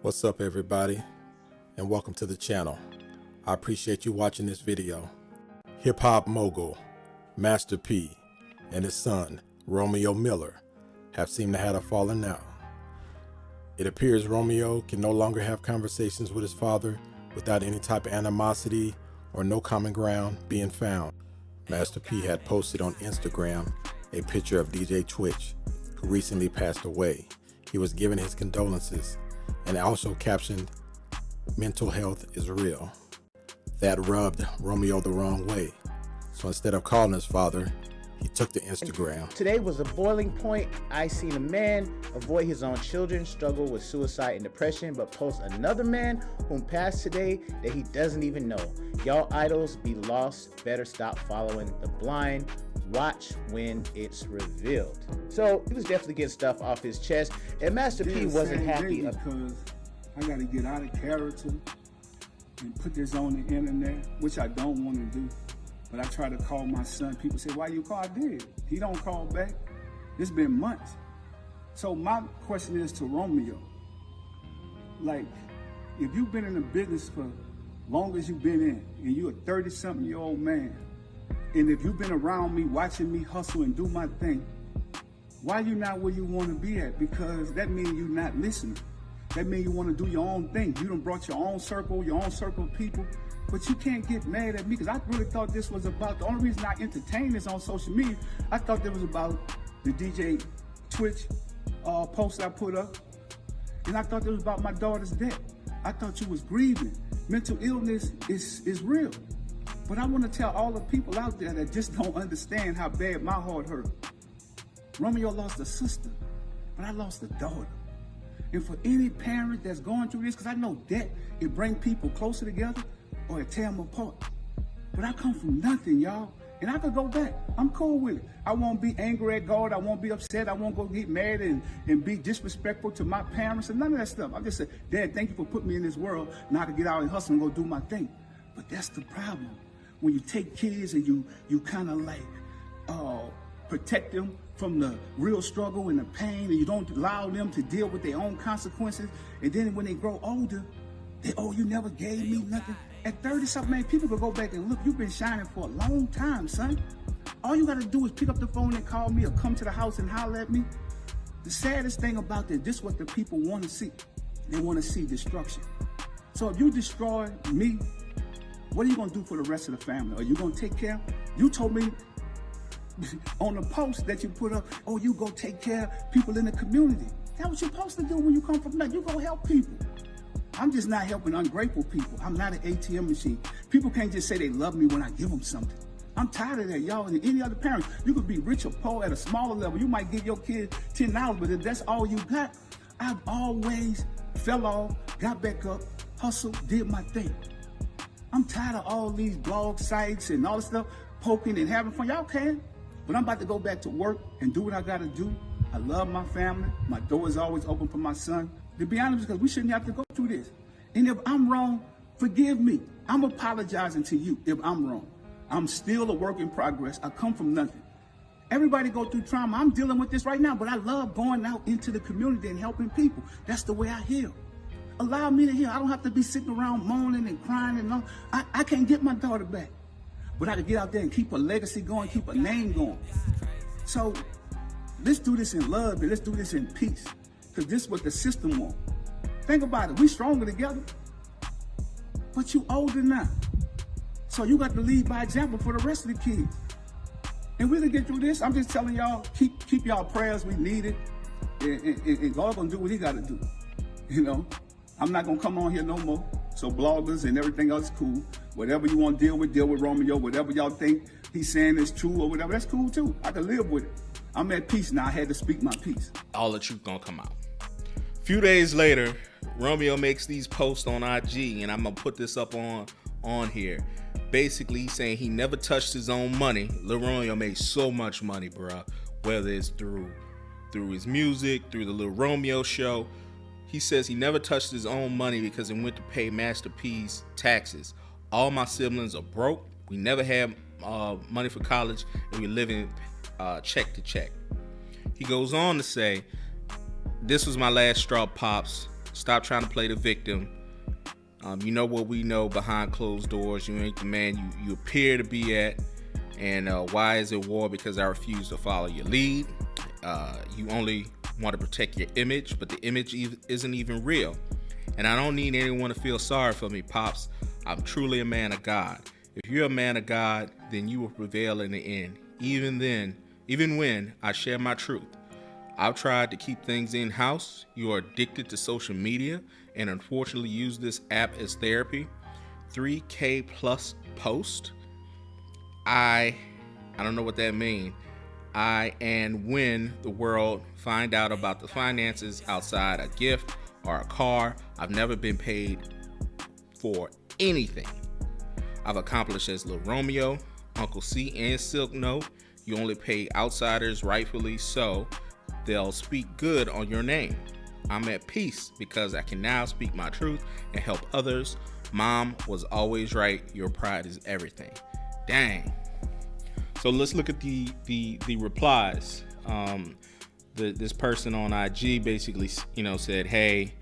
What's up, everybody, and welcome to the channel. I appreciate you watching this video. Hip-hop mogul Master P and his son Romeo Miller have seemed to have a falling out. It appears Romeo can no longer have conversations with his father without any type of animosity or no common ground being found. Master P had posted on Instagram a picture of DJ Twitch, who recently passed away. He was giving his condolences and also captioned, "Mental health is real." That rubbed Romeo the wrong way. So instead of calling his father, he took to Instagram. Today was a boiling point. I seen a man avoid his own children, struggle with suicide and depression, but post another man whom passed today that he doesn't even know. Y'all idols be lost. Better stop following the blind. Watch when it's revealed. So he was definitely getting stuff off his chest, and Master P wasn't happy because I got to get out of character and put this on the internet, which I don't want to do. But I try to call my son. People say, "Why you call?" I did. He don't call back. It's been months. So my question is to Romeo. Like, if you've been in the business for long as you've been in, and you're a 30-something-year-old man, and if you've been around me, watching me hustle and do my thing, why you not where you want to be at? Because that means you're not listening. That means you want to do your own thing. You done brought your own circle of people. But you can't get mad at me, because I really thought this was about, the only reason I entertained this on social media, I thought it was about the DJ Twitch post I put up. And I thought it was about my daughter's death. I thought you was grieving. Mental illness is real. But I want to tell all the people out there that just don't understand how bad my heart hurt. Romeo lost a sister, but I lost a daughter. And for any parent that's going through this, because I know death, it brings people closer together or it tear them apart. But I come from nothing, y'all. And I could go back. I'm cool with it. I won't be angry at God. I won't be upset. I won't go get mad and be disrespectful to my parents and none of that stuff. I just say, "Dad, thank you for putting me in this world. Now I can get out and hustle and go do my thing." But that's the problem. When you take kids and you kind of like protect them from the real struggle and the pain, and you don't allow them to deal with their own consequences, and then when they grow older, you never gave me nothing. At 30-something, man, people could go back and look, you've been shining for a long time, son. All you got to do is pick up the phone and call me or come to the house and holler at me. The saddest thing about this is what the people want to see. They want to see destruction. So if you destroy me, what are you going to do for the rest of the family? Are you going to take care? You told me on the post that you put up, "Oh, you go take care of people in the community." That's what you're supposed to do when you come from that. You go help people. I'm just not helping ungrateful people. I'm not an ATM machine. People can't just say they love me when I give them something. I'm tired of that, y'all. And any other parents, you could be rich or poor at a smaller level. You might give your kid $10, but if that's all you got, I've always fell off, got back up, hustled, did my thing. I'm tired of all these blog sites and all this stuff, poking and having fun. Y'all can, but I'm about to go back to work and do what I got to do. I love my family. My door is always open for my son. To be honest, because we shouldn't have to go through this. And if I'm wrong, forgive me. I'm apologizing to you if I'm wrong. I'm still a work in progress. I come from nothing. Everybody go through trauma. I'm dealing with this right now, but I love going out into the community and helping people. That's the way I heal. Allow me to heal. I don't have to be sitting around moaning and crying and all. I can't get my daughter back, but I can get out there and keep a legacy going, keep a name going. So let's do this in love and let's do this in peace, because this is what the system wants. Think about it. We stronger together, but you older now. So you got to lead by example for the rest of the kids. And we can get through this. I'm just telling y'all, keep y'all prayers. We need it. And God gonna do what he got to do. You know, I'm not gonna come on here no more. So bloggers and everything else is cool. Whatever you want to deal with Romeo. Whatever y'all think he's saying is true or whatever, that's cool too. I can live with it. I'm at peace now. I had to speak my piece. All the truth gonna come out. A few days later, Romeo makes these posts on IG, and I'm gonna put this up on here. Basically, he's saying he never touched his own money. Lil Romeo made so much money, bruh. Whether it's through his music, through the Lil Romeo show. He says he never touched his own money because he went to pay Master P's taxes. All my siblings are broke. We never had money for college, and we're living check to check. He goes on to say, "This was my last straw, Pops. Stop trying to play the victim. You know what we know behind closed doors. You ain't the man you appear to be at. And why is it war? Because I refuse to follow your lead. You only want to protect your image, but the image isn't even real. And I don't need anyone to feel sorry for me, Pops. I'm truly a man of God. If you're a man of God, then you will prevail in the end. Even when I share my truth. I've tried to keep things in-house. You are addicted to social media and unfortunately use this app as therapy. 3K plus post. I don't know what that means. And when the world find out about the finances outside a gift or a car, I've never been paid for anything. I've accomplished as Lil Romeo, Uncle C, and Silk Note. You only pay outsiders, rightfully so. They'll speak good on your name. I'm at peace because I can now speak my truth and help others. Mom was always right. Your pride is everything. Dang. So let's look at the replies. This person on IG basically, said, hey,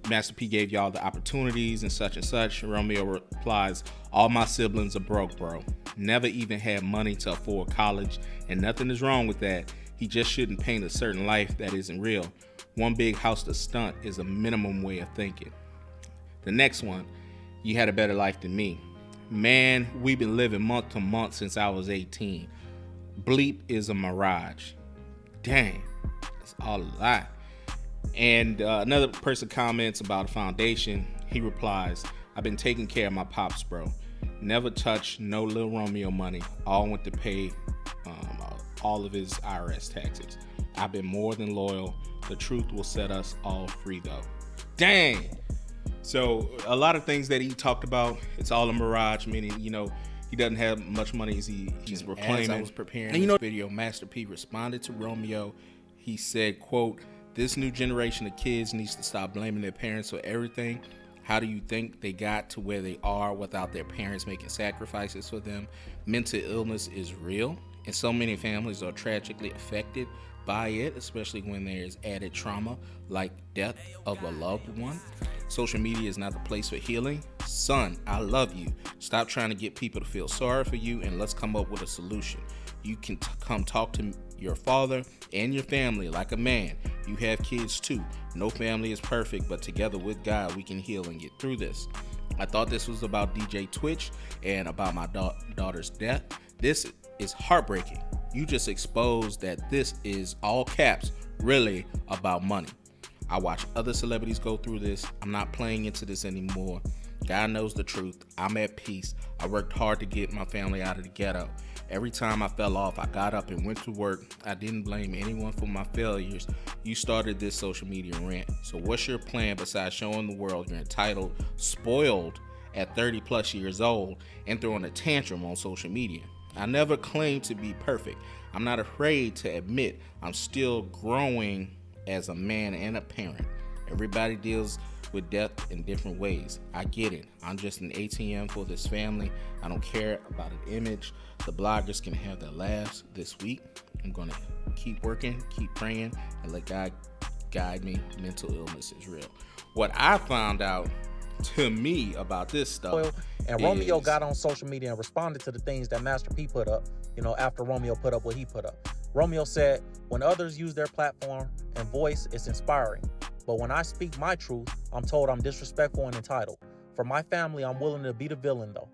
Master P gave y'all the opportunities and such. Romeo replies, all my siblings are broke, bro. Never even had money to afford college, and nothing is wrong with that. He just shouldn't paint a certain life that isn't real. One big house to stunt is a minimum way of thinking. The next one, you had a better life than me. Man, we've been living month to month since I was 18. Bleep is a mirage. Dang, that's all a lie. And another person comments about a foundation. He replies, I've been taking care of my pops, bro. Never touched no Lil Romeo money. All went to pay all of his IRS taxes. I've been more than loyal. The truth will set us all free, though. Dang. So a lot of things that he talked about, it's all a mirage, meaning, he doesn't have much money as he's proclaiming. As I was preparing this video, Master P responded to Romeo. He said, quote, this new generation of kids needs to stop blaming their parents for everything. How do you think they got to where they are without their parents making sacrifices for them? Mental illness is real, and so many families are tragically affected by it, especially when there's added trauma like death of a loved one. Social media is not the place for healing. Son, I love you. Stop trying to get people to feel sorry for you, and let's come up with a solution. You can come talk to your father and your family like a man. You have kids too. No family is perfect, but together with God, we can heal and get through this. I thought this was about DJ Twitch and about my daughter's death. This is heartbreaking. You just exposed that this is, all caps, really about money. I watch other celebrities go through this. I'm not playing into this anymore. God knows the truth. I'm at peace. I worked hard to get my family out of the ghetto. Every time I fell off, I got up and went to work. I didn't blame anyone for my failures. You started this social media rant. So what's your plan besides showing the world you're entitled, spoiled at 30 plus years old, and throwing a tantrum on social media? I never claimed to be perfect. I'm not afraid to admit I'm still growing as a man and a parent. Everybody deals with death in different ways. I get it. I'm just an ATM for this family. I don't care about an image. The bloggers can have their laughs this week. I'm going to keep working, keep praying, and let God guide me. Mental illness is real. What I found out to me about this stuff and Romeo got on social media and responded to the things that Master P put up, after Romeo put up what he put up. Romeo said, when others use their platform and voice, it's inspiring. But when I speak my truth, I'm told I'm disrespectful and entitled. For my family, I'm willing to be the villain, though,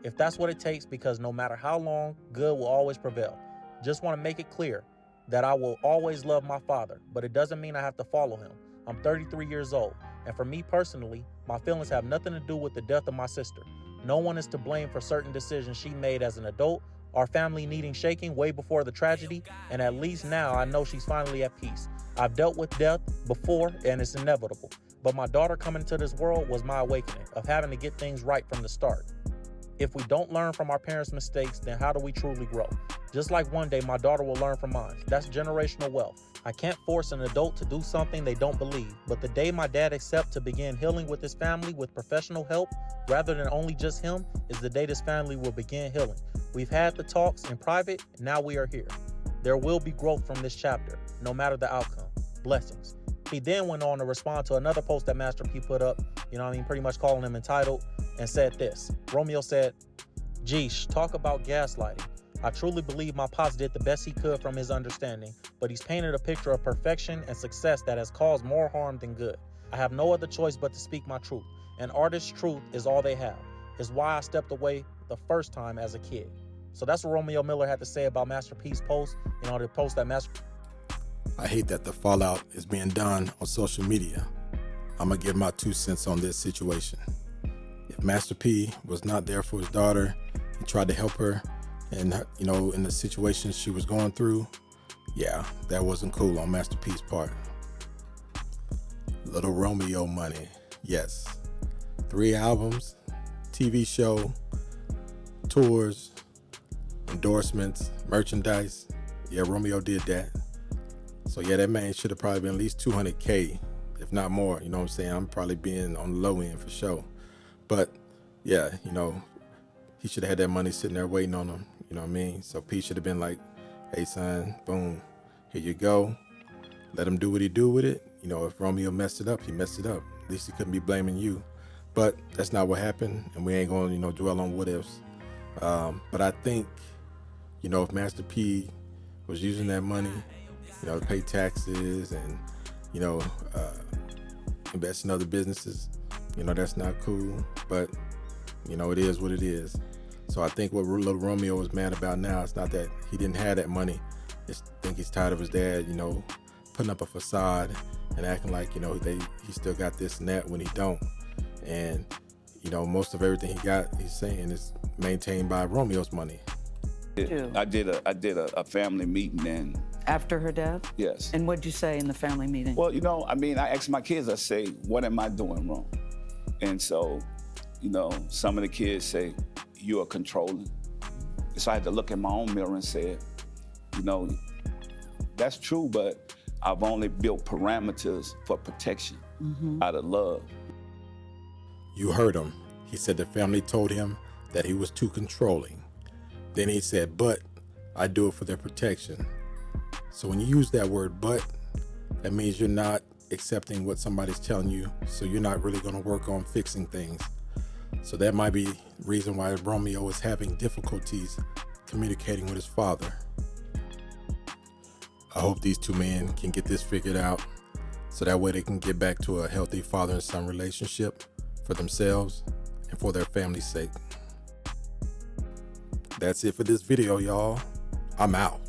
if that's what it takes, because no matter how long, good will always prevail. Just want to make it clear that I will always love my father, but it doesn't mean I have to follow him. I'm 33 years old, and for me personally, my feelings have nothing to do with the death of my sister. No one is to blame for certain decisions she made as an adult. Our family needing shaking way before the tragedy, and at least now I know she's finally at peace. I've dealt with death before, and it's inevitable. But my daughter coming into this world was my awakening of having to get things right from the start. If we don't learn from our parents' mistakes, then how do we truly grow? Just like one day my daughter will learn from mine. That's generational wealth. I can't force an adult to do something they don't believe, but the day my dad accepts to begin healing with his family with professional help, rather than only just him, is the day this family will begin healing. We've had the talks in private, and now we are here. There will be growth from this chapter, no matter the outcome. Blessings. He then went on to respond to another post that Master P put up, you know what I mean, pretty much calling him entitled, and said this. Romeo said, "Geesh, talk about gaslighting. I truly believe my pops did the best he could from his understanding, but he's painted a picture of perfection and success that has caused more harm than good. I have no other choice but to speak my truth. An artist's truth is all they have. Is why I stepped away the first time as a kid." So that's what Romeo Miller had to say about Master P's post, you know, the post that Master... I hate that the fallout is being done on social media. I'm gonna give my 2 cents on this situation. If Master P was not there for his daughter, he tried to help her, and you know, in the situation she was going through, yeah, that wasn't cool on Master P's part. Little Romeo money, yes. 3 albums, TV show, tours, endorsements, merchandise. Yeah, Romeo did that. So yeah, that man should have probably been at least 200K, if not more. You know what I'm saying? I'm probably being on the low end for sure. But yeah, you know, he should have had that money sitting there waiting on him. You know what I mean? So P should have been like, "Hey son, boom, here you go. Let him do what he do with it. You know, if Romeo messed it up, he messed it up. At least he couldn't be blaming you." But that's not what happened, and we ain't gonna, you know, dwell on what ifs. But I think, you know, if Master P was using that money, you know, to pay taxes and, you know, invest in other businesses, you know, that's not cool. But, you know, it is what it is. So I think what little Romeo is mad about now, it's not that he didn't have that money. I think he's tired of his dad, you know, putting up a facade and acting like, you know, he still got this and that when he don't. And, you know, most of everything he got, he's saying, is maintained by Romeo's money. I did a family meeting, and After her death? yes. And what'd you say in the family meeting? Well, you know, I mean, I asked my kids, I say, what am I doing wrong? And so, you know, some of the kids say, you are controlling. So I had to look in my own mirror and say, you know, that's true, but I've only built parameters for protection out of love. You heard him. He said the family told him that he was too controlling. Then he said, "But I do it for their protection." So when you use that word "but," that means you're not accepting what somebody's telling you, so you're not really going to work on fixing things. So that might be the reason why Romeo is having difficulties communicating with his father. I hope these 2 men can get this figured out, so that way they can get back to a healthy father and son relationship for themselves and for their family's sake. That's it for this video, y'all. I'm out.